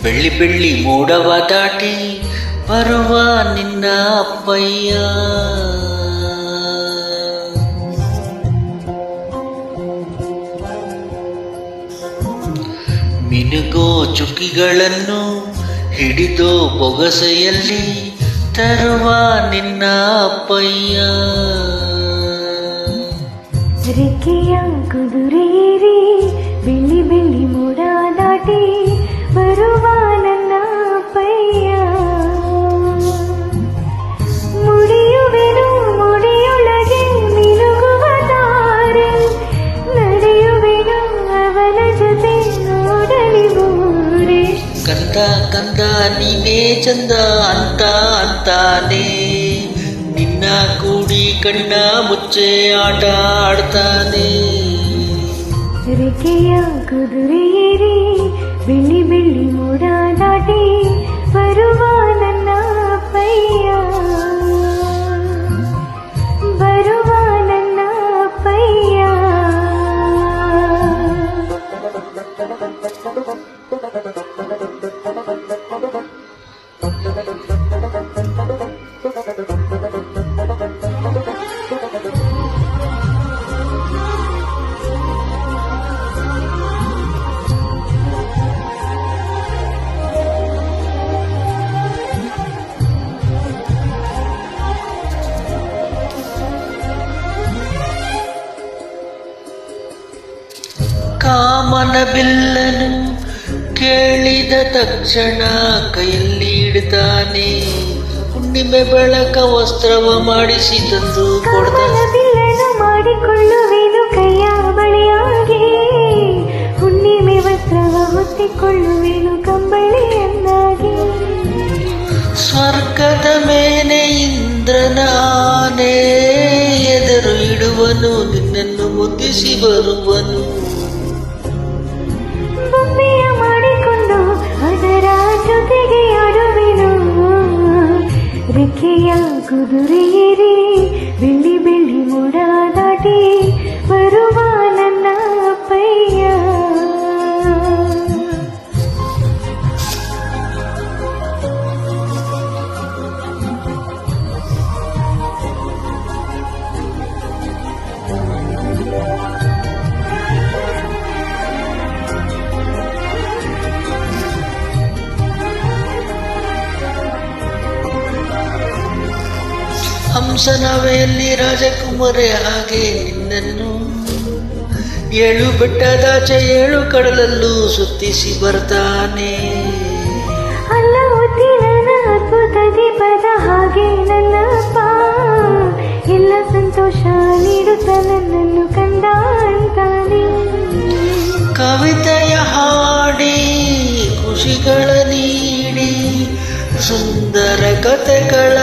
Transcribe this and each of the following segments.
ಬೆಳ್ಳಿ ಬೆಳ್ಳಿ ಮೋಡವ ದಾಟಿ ಬರುವ ನಿನ್ನ ಅಪ್ಪಯ್ಯ. ಮಿನುಗೋ ಚುಕ್ಕಿಗಳನ್ನು ಹಿಡಿದೋ ಬೊಗಸೆಯಲ್ಲಿ ತರುವ ನಿನ್ನ ಅಪ್ಪಯ್ಯ. ರೆಕ್ಕೆಯ ಕುದುರೇರಿ ಬೆಳ್ಳಿ ಬೆಳ್ಳಿ ಮೋಡ ದಾಟಿ ಬರುವ ನನ್ನ ಅಪ್ಪಯ್ಯ. ಮುಡಿಯುವೆನು ಮುಡಿಯೊಳಗೆ ಮಿನುಗುವ ತಾರೆ, ನಡೆಯುವೆನು ಅವನ ಜೊತೆ ನೋಡಲಿ ಮೂಡೆ. ಕಂದ ಕಂದ ನೀನೇ ಚಂದ ಅಂತ ಅಂತಾನೆ, ನಿನ್ನ ಕೂಡಿ ಕಣ್ಣ ಮುಚ್ಚೆ ಆಟ ಆಡ್ತಾನೆ. ರೆಕ್ಕೆಯ ಕುದುರೇರಿ ಬೆಳ್ಳಿ ಬೆಳ್ಳಿ ಮೋಡ ದಾಟಿ ಬರುವ ನನ್ನ ಅಪ್ಪಯ್ಯ. ಬರುವ ನನ್ನ ಅಪ್ಪಯ್ಯ. ಕಾಮನ ಬಿಲ್ಲನು ಕೇಳಿದ ತಕ್ಷಣ ಕೈಯಲ್ಲಿ ಇಡ್ತಾನೆ, ಹುಣ್ಣಿಮೆ ಬೆಳಕ ವಸ್ತ್ರವ ಮಾಡಿಸಿ ತಂದು ಕೊಡ್ತಾನೆ. ಬಿಲ್ಲನು ಮಾಡಿಕೊಳ್ಳುವೆನು ಕೈಯ ಬಳೆಯಾಗಿ, ಹುಣ್ಣಿಮೆ ವಸ್ತ್ರವ ಹೊತ್ತಿಕೊಳ್ಳುವೆನು ಕಂಬಳಿಯನ್ನಾಗಿ. ಸ್ವರ್ಗದ ಮೇಲೆ ಇಂದ್ರನ ಆನೆ ಎದುರು ಇಡುವನು, ನಿನ್ನನ್ನು ಮುದ್ದಿಸಿ ಬರುವನು. ಬೊಂಬೆಯ ಮಾಡಿಕೊಂಡು ಅದರ ಜೊತೆಗೆ ಆಡುವೆನು. ರೆಕ್ಕೆಯ ಕುದುರೇರಿ ಬೆಳ್ಳಿ ಬೆಳ್ಳಿ ಮೋಡ ದಾಟಿ ಬರುವ ನನ್ನ ಅಪ್ಪಯ್ಯ. ಹಂಸನವೆಯಲ್ಲಿ ರಾಜಕುಮಾರಿ ಹಾಗೆ ನಿನ್ನನ್ನು ಏಳು ಬೆಟ್ಟದಾಚೆ ಏಳು ಕಡಲಲ್ಲೂ ಸುತ್ತಿಸಿ ಬರ್ತಾನೆ. ಅಲ್ಲ ನನ್ನ ಅದ್ಭುತ ದೀಪದ ಹಾಗೆ ನನ್ನಪ್ಪ ಎಲ್ಲ ಸಂತೋಷ ನೀಡುತ್ತ ನನ್ನನ್ನು ಕಂದ ಅಂತಾನೆ. ಕವಿತೆಯ ಹಾಡಿ ಖುಷಿಗಳ ನೀಡಿ ಸುಂದರ ಕಥೆಗಳ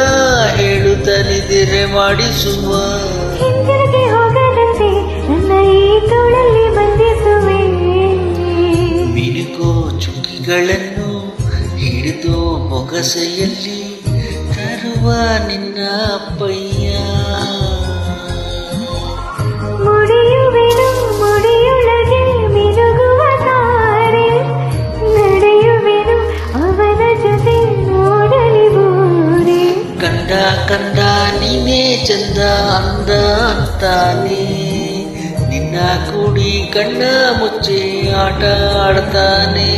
ಹೇಳುತ್ತ ನಿದ್ರೆ ಮಾಡಿಸುವ. ಹಿಂದಿರುಗಿ ಹೋಗದಂತೆ ನನ್ನ ಈ ತೋಳಲ್ಲಿ ಬಂಧಿಸುವೆ. ಮಿನುಗೋ ಚುಕ್ಕಿಗಳನ್ನು ಹಿಡಿದು ಬೊಗಸೆಯಲ್ಲಿ ತರುವ ನಿನ್ನ ಅಪ್ಪಯ್ಯ. ಮುಡಿಯುವೆನು ಮುಡಿಯೊಳಗೆ ಮಿನುಗುವ ತಾರೆ, ನಡೆಯುವೆನು ಅವನ ಜೊತೆ ನೋಡಲಿ ಮೂಡೆ. ಕಂದ ಕಂದ ನೀನೇ ಚಂದ ಅಂದ ಅಂತಾನೆ, ನಿನ್ನ ಕೂಡಿ ಕಣ್ಣ ಮುಚ್ಚಿ ಆಟ ಆಡ್ತಾನೆ.